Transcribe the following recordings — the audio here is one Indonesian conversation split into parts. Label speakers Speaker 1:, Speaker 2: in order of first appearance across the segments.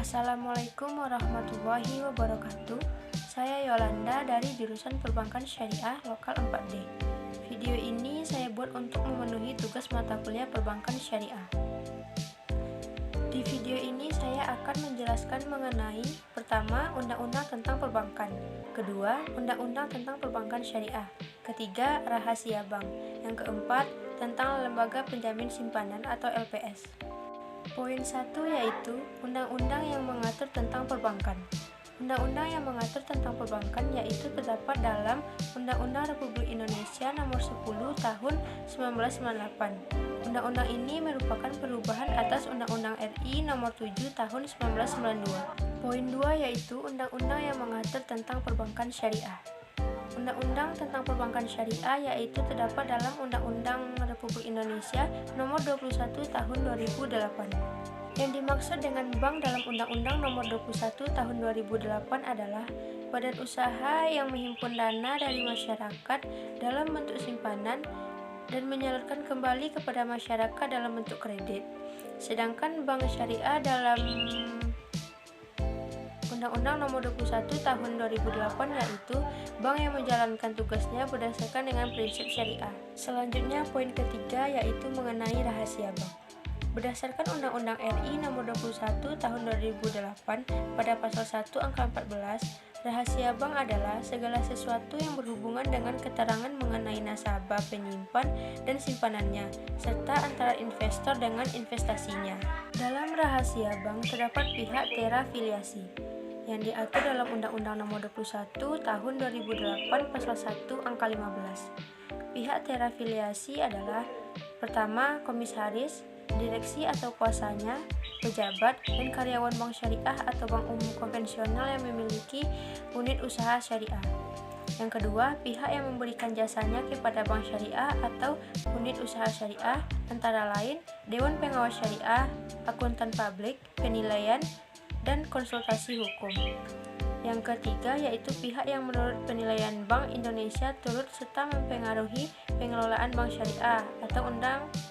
Speaker 1: Assalamualaikum warahmatullahi wabarakatuh. Saya Yolanda dari jurusan Perbankan Syariah Lokal 4D. Video ini saya buat untuk memenuhi tugas mata kuliah Perbankan Syariah. Di video ini saya akan menjelaskan mengenai pertama, undang-undang tentang perbankan, kedua, undang-undang tentang perbankan syariah, ketiga, rahasia bank, yang keempat, tentang lembaga penjamin simpanan atau LPS. Poin 1 yaitu undang-undang yang mengatur tentang perbankan. Undang-undang yang mengatur tentang perbankan yaitu terdapat dalam Undang-Undang Republik Indonesia Nomor 10 Tahun 1998. Undang-undang ini merupakan perubahan atas Undang-Undang RI Nomor 7 Tahun 1992. Poin 2 yaitu undang-undang yang mengatur tentang perbankan syariah. Undang-undang tentang perbankan syariah yaitu terdapat dalam Undang-Undang Republik Indonesia Nomor 21 Tahun 2008. Yang dimaksud dengan bank dalam Undang-Undang Nomor 21 Tahun 2008 adalah badan usaha yang menghimpun dana dari masyarakat dalam bentuk simpanan dan menyalurkan kembali kepada masyarakat dalam bentuk kredit. Sedangkan bank syariah dalam Undang-Undang Nomor 21 Tahun 2008 yaitu bank yang menjalankan tugasnya berdasarkan dengan prinsip syariah. Selanjutnya poin ketiga yaitu mengenai rahasia bank. Berdasarkan Undang-Undang RI Nomor 21 Tahun 2008 pada pasal 1 angka 14, rahasia bank adalah segala sesuatu yang berhubungan dengan keterangan mengenai nasabah penyimpan dan simpanannya, serta antara investor dengan investasinya. Dalam rahasia bank terdapat pihak terafiliasi yang diatur dalam Undang-Undang Nomor 21 Tahun 2008 pasal 1 angka 15. Pihak terafiliasi adalah pertama, komisaris, direksi atau kuasanya, pejabat, dan karyawan bank syariah atau bank umum konvensional yang memiliki unit usaha syariah. Yang kedua, pihak yang memberikan jasanya kepada bank syariah atau unit usaha syariah, antara lain Dewan Pengawas Syariah, akuntan publik, penilaian, dan konsultasi hukum. Yang ketiga yaitu pihak yang menurut penilaian Bank Indonesia turut serta mempengaruhi pengelolaan bank syariah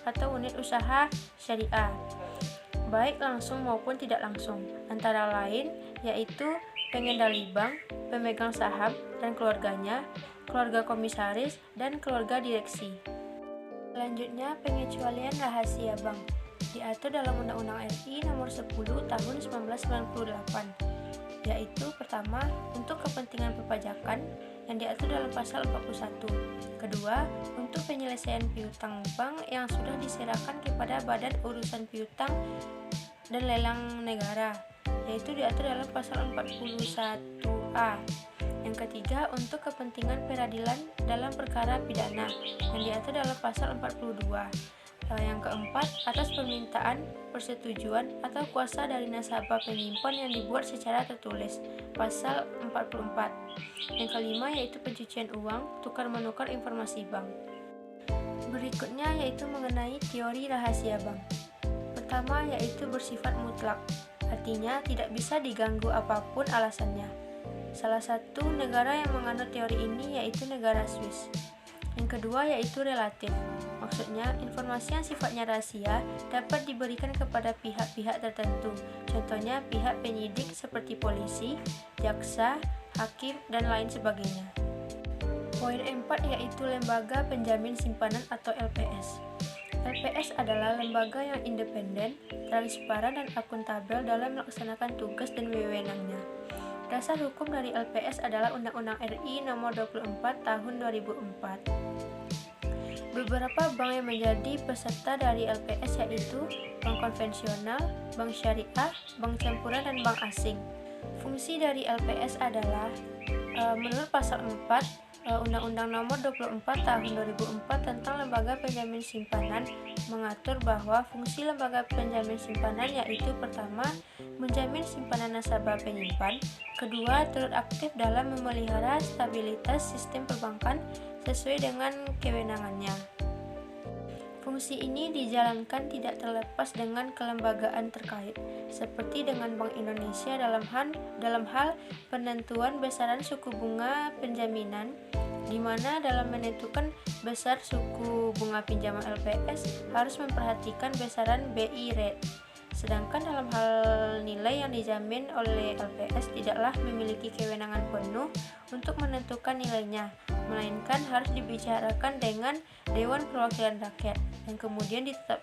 Speaker 1: atau unit usaha syariah, baik langsung maupun tidak langsung, antara lain yaitu pengendali bank, pemegang saham dan keluarganya, keluarga komisaris, dan keluarga direksi. Selanjutnya, pengecualian rahasia bank diatur dalam Undang-Undang RI Nomor 10 Tahun 1998. Yaitu pertama, untuk kepentingan perpajakan yang diatur dalam pasal 41. Kedua, untuk penyelesaian piutang bank yang sudah diserahkan kepada Badan Urusan Piutang dan Lelang Negara, yaitu diatur dalam pasal 41A. Yang ketiga, untuk kepentingan peradilan dalam perkara pidana yang diatur dalam pasal 42. Yang keempat, atas permintaan, persetujuan, atau kuasa dari nasabah penyimpan yang dibuat secara tertulis, pasal 44. Yang kelima yaitu pencucian uang, tukar-menukar informasi bank. Berikutnya yaitu mengenai teori rahasia bank. Pertama yaitu bersifat mutlak, artinya tidak bisa diganggu apapun alasannya. Salah satu negara yang menganut teori ini yaitu negara Swiss. Yang kedua yaitu relatif. Maksudnya, informasi yang sifatnya rahasia dapat diberikan kepada pihak-pihak tertentu. Contohnya, pihak penyidik seperti polisi, jaksa, hakim, dan lain sebagainya. Poin 4 yaitu lembaga penjamin simpanan atau LPS. LPS adalah lembaga yang independen, transparan, dan akuntabel dalam melaksanakan tugas dan wewenangnya. Dasar hukum dari LPS adalah Undang-Undang RI Nomor 24 Tahun 2004. Beberapa bank yang menjadi peserta dari LPS yaitu bank konvensional, bank syariah, bank campuran, dan bank asing. Fungsi dari LPS adalah menurut pasal 4 Undang-Undang Nomor 24 Tahun 2004 tentang lembaga penjamin simpanan mengatur bahwa fungsi lembaga penjamin simpanan yaitu pertama, menjamin simpanan nasabah penyimpan, kedua, turut aktif dalam memelihara stabilitas sistem perbankan sesuai dengan kewenangannya. Fungsi ini dijalankan tidak terlepas dengan kelembagaan terkait, seperti dengan Bank Indonesia dalam hal penentuan besaran suku bunga penjaminan, di mana dalam menentukan besar suku bunga pinjaman LPS harus memperhatikan besaran BI rate. Sedangkan dalam hal nilai yang dijamin oleh LPS tidaklah memiliki kewenangan penuh untuk menentukan nilainya, melainkan harus dibicarakan dengan Dewan Perwakilan Rakyat yang kemudian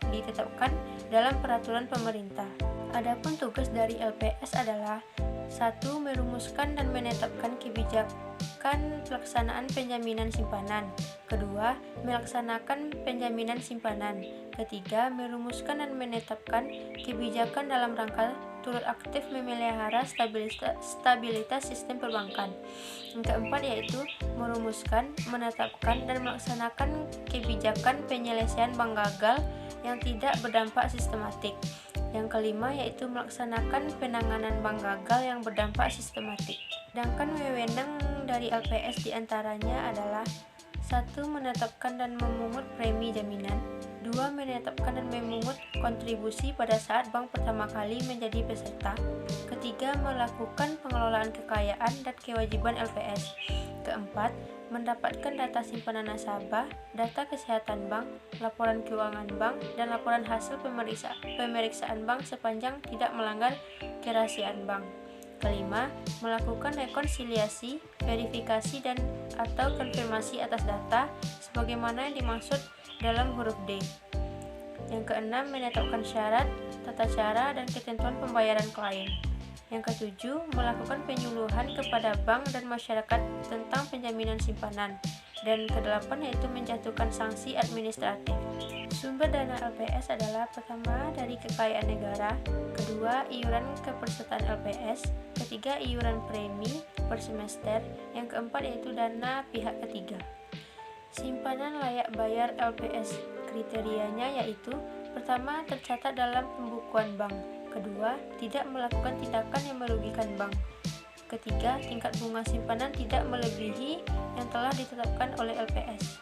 Speaker 1: ditetapkan dalam peraturan pemerintah. Adapun tugas dari LPS adalah 1. Merumuskan dan menetapkan kebijakan pelaksanaan penjaminan simpanan. 2. Melaksanakan penjaminan simpanan. 3. Merumuskan dan menetapkan kebijakan dalam rangka turut aktif memelihara stabilitas sistem perbankan. Yang keempat yaitu merumuskan, menetapkan, dan melaksanakan kebijakan penyelesaian bank gagal yang tidak berdampak sistematik. Yang kelima yaitu melaksanakan penanganan bank gagal yang berdampak sistematik. Sedangkan wewenang dari LPS diantaranya adalah 1. Menetapkan dan memungut premi jaminan. 2. Menetapkan dan memungut kontribusi pada saat bank pertama kali menjadi peserta. 3. Melakukan pengelolaan kekayaan dan kewajiban LPS. 4. Mendapatkan data simpanan nasabah, data kesehatan bank, laporan keuangan bank, dan laporan hasil pemeriksaan bank sepanjang tidak melanggar kerahasiaan bank. 5. Melakukan rekonsiliasi, verifikasi, dan atau konfirmasi atas data sebagaimana yang dimaksud dalam huruf D. Yang keenam, menetapkan syarat, tata cara, dan ketentuan pembayaran klien. Yang ketujuh, melakukan penyuluhan kepada bank dan masyarakat tentang penjaminan simpanan. Dan kedelapan yaitu menjatuhkan sanksi administratif. Sumber dana LPS adalah pertama dari kekayaan negara, kedua iuran kepesertaan LPS, ketiga iuran premi per semester, yang keempat yaitu dana pihak ketiga. Simpanan layak bayar LPS, kriterianya yaitu pertama tercatat dalam pembukuan bank, kedua tidak melakukan tindakan yang merugikan bank, ketiga tingkat bunga simpanan tidak melebihi yang telah ditetapkan oleh LPS.